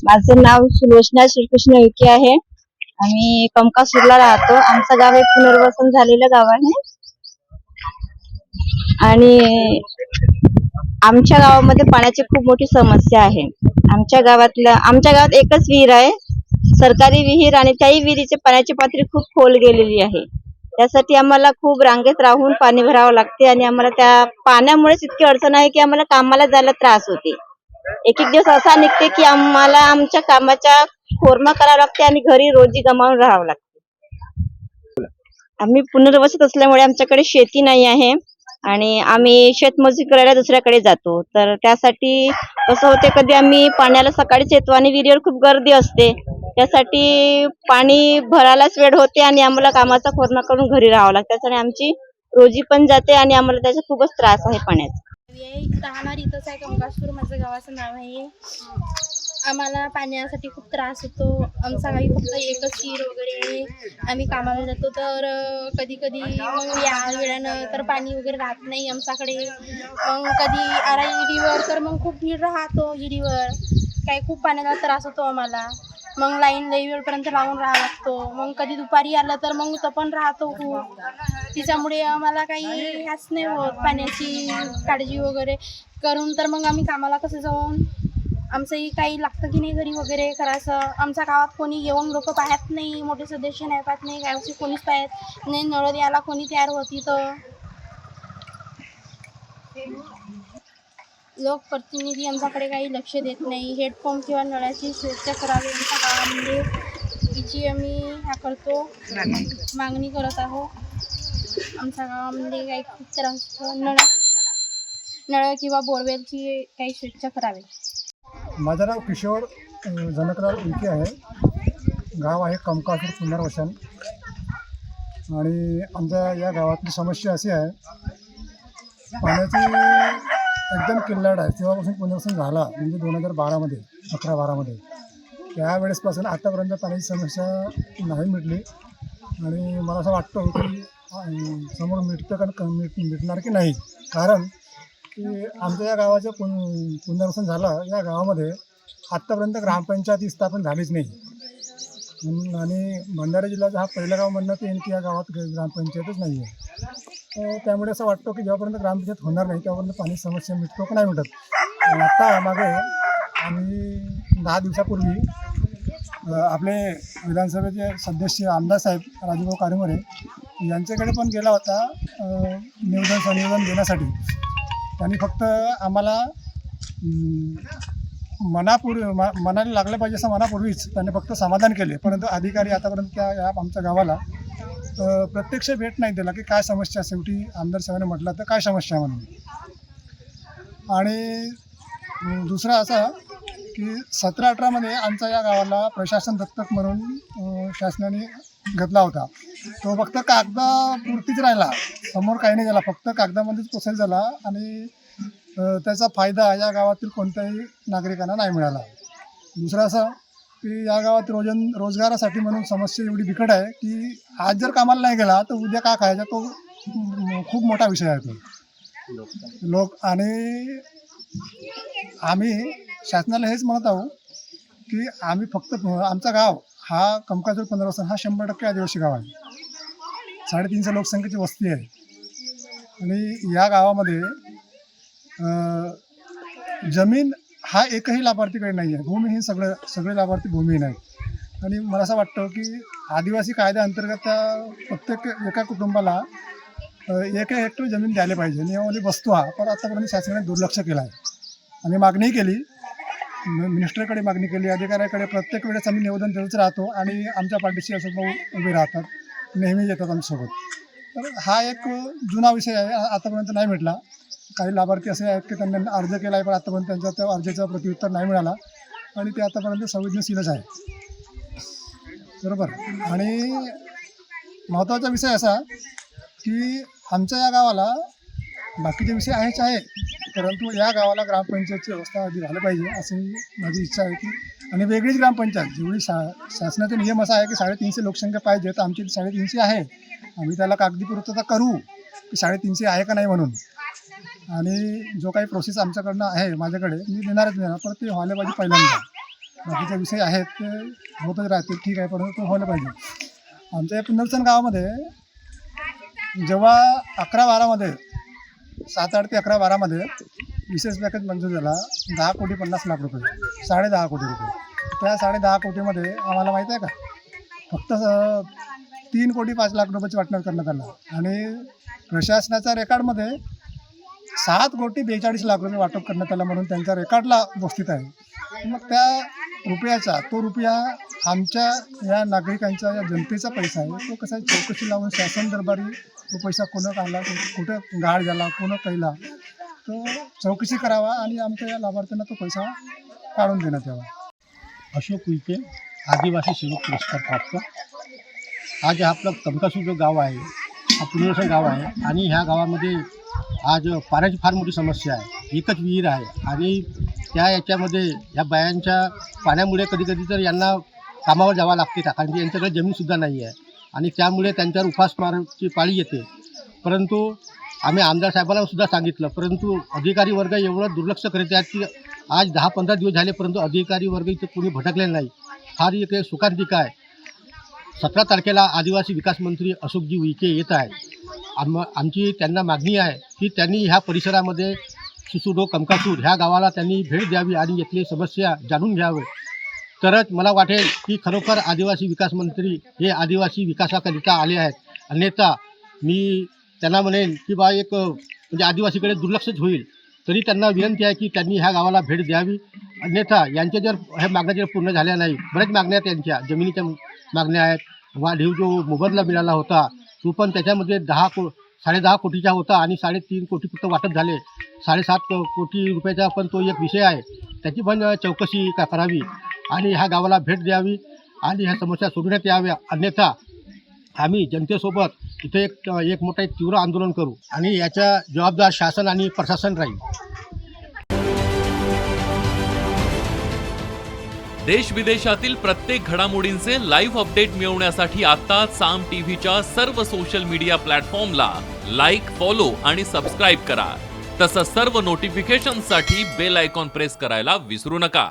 माझं नाव सुलोचना श्रीकृष्ण विखे आहे। आम्ही कंकासूरला राहतो। आमचं गाव हे पुनर्वसन झालेलं गाव आहे आणि आमच्या गावामध्ये पाण्याची खूप मोठी समस्या आहे। आमच्या गावात एकच विहीर आहे, सरकारी विहीर, आणि त्याही विहिरीची पाण्याची पातळी खूप खोल गेलेली आहे। त्यासाठी आम्हाला खूप रांगेत राहून पाणी भरावं लागते आणि आम्हाला त्या पाण्यामुळेच इतकी अडचण आहे की आम्हाला कामाला जायला त्रास होते। एक एक दिवस असा निघते की आम्हाला आमच्या कामाच्या खोरमा करावं लागते आणि घरी रोजी गमावून राहावं लागते। आम्ही पुनर्वसित असल्यामुळे आमच्याकडे शेती नाही आहे आणि आम्ही शेतमजुरी करायला दुसऱ्याकडे जातो। तर त्यासाठी कसं होते, कधी आम्ही पाण्याला सकाळीच येतो आणि विहिरीवर खूप गर्दी असते, त्यासाठी पाणी भरायलाच वेळ होते आणि आम्हाला कामाचा खोरमा करून घरी राहावं लागतं। त्याच्याने आमची रोजी पण जाते आणि आम्हाला त्याचा खूपच त्रास आहे पाण्याचा। राहणार इथंच आहे, कंकासूर माझं गावाचं नाव आहे। आम्हाला पाण्यासाठी खूप त्रास होतो। आमचा गावी फक्त एकच विहीर वगैरे आहे। आम्ही कामाला जातो तर कधी कधी मग या वेळानं तर पाणी वगैरे राहत नाही आमच्याकडे। मग कधी आला विहिरीवर तर मग खूप भीड राहतो विहिरीवर, काही खूप पाण्याचा त्रास होतो आम्हाला। मग लाईन लई वेळपर्यंत लावून राहावं लागतो। मग कधी दुपारी आलं तर मग तो पण राहतो खूप, तिच्यामुळे आम्हाला काही ह्याच नाही होत पाण्याची काळजी वगैरे करून। तर मग आम्ही कामाला कसं जाऊन, आमचंही काही लागतं की नाही घरी वगैरे करायचं। आमच्या गावात कोणी येऊन लोक पाहत नाही, मोठे सदस्य नाही पाहत नाही, गावचे कोणीच पाहत नाही, नळ द्यायला कोणी तयार होती तर लोकप्रतिनिधी आमच्याकडे काही लक्ष देत नाही। हेडपंप किंवा नळाची सुविधा करावी आमच्या गावामध्ये, हिची आम्ही ह्या करतो, मागणी करत आहोत। आमच्या गावामध्ये काही खूप त्रास होतो, नळ किंवा बोरवेलची काही स्वच्छ करावी। माझं नाव किशोर जनकराव विखे आहे। गाव आहे कंकासूर पुनर्वसन। आणि आमच्या या गावातली समस्या अशी आहे, पाण्याची एकदम किल्लाट आहे। तेव्हापासून पुनर्वसन झाला म्हणजे 2012मध्ये 11-12मध्ये, त्यावेळेसपासून आतापर्यंत पाण्याची समस्या नाही मिटली। आणि मला असं वाटतं की समोर मिटतं का मिटणार की नाही, कारण की आमच्या या गावाचं पुनर्वसन झालं, या गावामध्ये आत्तापर्यंत ग्रामपंचायत स्थापन झालीच नाही। आणि भंडारा जिल्ह्याचा हा पहिलं गाव म्हणण्यात येईल की या गावात ग्रामपंचायतच नाही आहे। त्यामुळे असं वाटतं की जेव्हापर्यंत ग्रामपंचायत होणार नाही तेव्हापर्यंत पाणी समस्या मिटतो की नाही मिटत। आत्ता मागे आम्ही 10 दिवसापूर्वी आपले विधानसभेचे सदस्य आमदार साहेब राजूभाऊ कारेमोरे यांच्याकडे पण गेला होता संनिवेदन देण्यासाठी। त्यांनी फक्त आम्हाला मनाला लागलं पाहिजे असं मनापूर्वीच त्यांनी फक्त समाधान केले, परंतु अधिकारी आतापर्यंत त्या आमच्या गावाला प्रत्यक्ष भेट नाही दिला की काय समस्या। शेवटी आमदार साहेबांनी म्हटलं तर काय समस्या म्हणून। आणि दुसरं असं की 17-18मध्ये आमच्या या गावाला प्रशासन दत्तक म्हणून शासनाने घेतला होता। तो फक्त कागदापुरतीच राहिला, समोर काही नाही झाला, फक्त कागदामध्येच प्रोसेस झाला आणि त्याचा फायदा या गावातील कोणत्याही नागरिकांना नाही मिळाला। दुसरं असं की या गावात रोजगारासाठी म्हणून समस्या एवढी बिकट आहे की आज जर कामाला नाही गेला तर उद्या का खायचा, तो खूप मोठा विषय आहे तो आणि आम्ही शासनाला हेच म्हणत आहोत की आम्ही फक्त आमचा गाव हा कंकासूर पुनर्वसन हा 100% आदिवासी गाव आहे। 350 लोकसंख्येची वस्ती आहे आणि या गावामध्ये जमीन हा एकही लाभार्थीकडे नाही आहे। भूमी ही सगळे लाभार्थी भूमीहीन आहेत। आणि मला असं वाटतं की आदिवासी कायद्याअंतर्गत त्या प्रत्येक एका कुटुंबाला 1 हेक्टर जमीन द्यायला पाहिजे, नियमावली बसतो हा, पण आतापर्यंत शासनाने दुर्लक्ष केलं आहे। आम्ही मागणी केली, मिनिस्टरकडे मागणी केली, अधिकाऱ्याकडे, प्रत्येक वेळेस आम्ही निवेदन देतच राहतो आणि आमच्या पाठीशी अशोक भाऊ उभे राहतात, नेहमी येतात आमच्यासोबत। तर हा एक जुना विषय आहे, आतापर्यंत नाही मिटला। काही लाभार्थी असे आहेत की त्यांनी अर्ज केला आहे, पण आतापर्यंत त्यांच्या त्या अर्जाचं प्रत्युत्तर नाही मिळाला आणि ते आतापर्यंत संवेदनशीलच आहे, बरोबर। आणि महत्त्वाचा विषय असा की आमच्या या गावाला बाकीचे विषय आहेच आहे, परंतु या गावाला ग्रामपंचायतची व्यवस्था आधी झाली पाहिजे अशी माझी इच्छा आहे की, आणि वेगळीच ग्रामपंचायत, जेवढी शासनाचा नियम असा आहे की 350 लोकसंख्या पाहिजे, तर आमची 350 आहे। आम्ही त्याला कागदी पूर्तता करू की 350 आहे का नाही म्हणून। आणि जो काही प्रोसेस आमच्याकडनं आहे, माझ्याकडे मी देणारच, पण ते व्हायला पाहिजे पहिल्यांदा। बाकीचे विषय आहेत ते होतच राहतील, ठीक आहे, परंतु तो व्हायला पाहिजे. आमच्या या पुनर्वसन गावामध्ये जेव्हा 11-12मध्ये 7-8 ते 11-12मध्ये विशेष पॅकेज मंजूर झाला 10,50,00,000 रुपये, 10.5 कोटी रुपये. त्या 10.5 कोटीमध्ये आम्हाला माहीत आहे का फक्त 3,05,00,000 रुपयाची वाटप करण्यात आला आणि प्रशासनाच्या रेकॉर्डमध्ये 7,42,00,000 रुपये वाटप करण्यात आला म्हणून त्यांच्या रेकॉर्डला उपस्थित आहे. मग त्या रुपयाचा तो रुपया आमच्या या नागरिकांचा या जनतेचा पैसा आहे, तो कसा चौकशी लावून शासन दरबारी तो पैसा कोणं काढला, कुठं गाळ झाला, कोणं कैला, तो चौकशी करावा आणि आमच्या या लाभार्थ्यांना तो पैसा काढून देण्यात यावा. अशोक उईके आदिवासी सेवक पुरस्कार प्राप्त. आज हा आपलं कंकासूर जो गाव आहे हा पुनर्वसन गाव आहे आणि ह्या गावामध्ये आज पाण्याची फार मोठी समस्या आहे. एकच विहीर आहे आणि याच्यामध्ये ह्या बायांच्या पाण्यामुळे कधीकधी तर यांना कामावर जावं लागते का, कारण की यांच्याकडे जमीनसुद्धा नाही आहे आणि त्यामुळे त्यांच्यावर उपासमारची पाळी येते. परंतु आम्ही आमदार साहेबांना सुद्धा सांगितलं, परंतु अधिकारी वर्ग एवढं दुर्लक्ष करीत आहेत की आज 10-15 दिवस झाले परंतु अधिकारी वर्ग इथे कोणी भटकलेलं नाही. फार एक सुखांतिका आहे. 17 तारखेला आदिवासी विकास मंत्री अशोकजी उईके येत आहे. आमची त्यांना मागणी आहे की त्यांनी ह्या परिसरामध्ये सुसुडो कंकासूर ह्या गावाला त्यांनी भेट द्यावी आणि इथली समस्या जाणून घ्यावे. तरच मला वाटेल की खरोखर आदिवासी विकास मंत्री हे आदिवासी विकासाकरिता आले आहेत. अन्यथा मी त्यांना म्हणेन की बा एक म्हणजे आदिवासीकडे दुर्लक्षच होईल. तरी त्यांना विनंती आहे की त्यांनी ह्या गावाला भेट द्यावी. अन्यथा यांच्या जर ह्या मागण्या जर पूर्ण झाल्या नाही, बऱ्याच मागण्या आहेत त्यांच्या, जमिनीच्या मागण्या आहेत. वाढीव जो मोबदला मिळाला होता तो पण त्याच्यामध्ये 10.5 कोटीचा होता आणि 3.5 कोटी फक्त वाटप झाले. 7.5 कोटी रुपयाचा पण तो एक विषय आहे. त्याची पण चौकशी करावी आणि ह्या गावाला भेट द्यावी आणि ह्या समस्या सोडवण्यात याव्या. अन्यथा आम्ही जनतेसोबत इथे एक मोठा तीव्र आंदोलन करू आणि याचा जबाबदार शासन आणि प्रशासन राहील. देश विदेशातील प्रत्येक घडामोडींचे लाईव्ह अपडेट मिळवण्यासाठी आता साम टीव्हीच्या सर्व सोशल मीडिया प्लॅटफॉर्मला लाईक, फॉलो आणि सबस्क्राईब करा. तसंच सर्व नोटिफिकेशनसाठी बेल आयकॉन प्रेस करायला विसरू नका.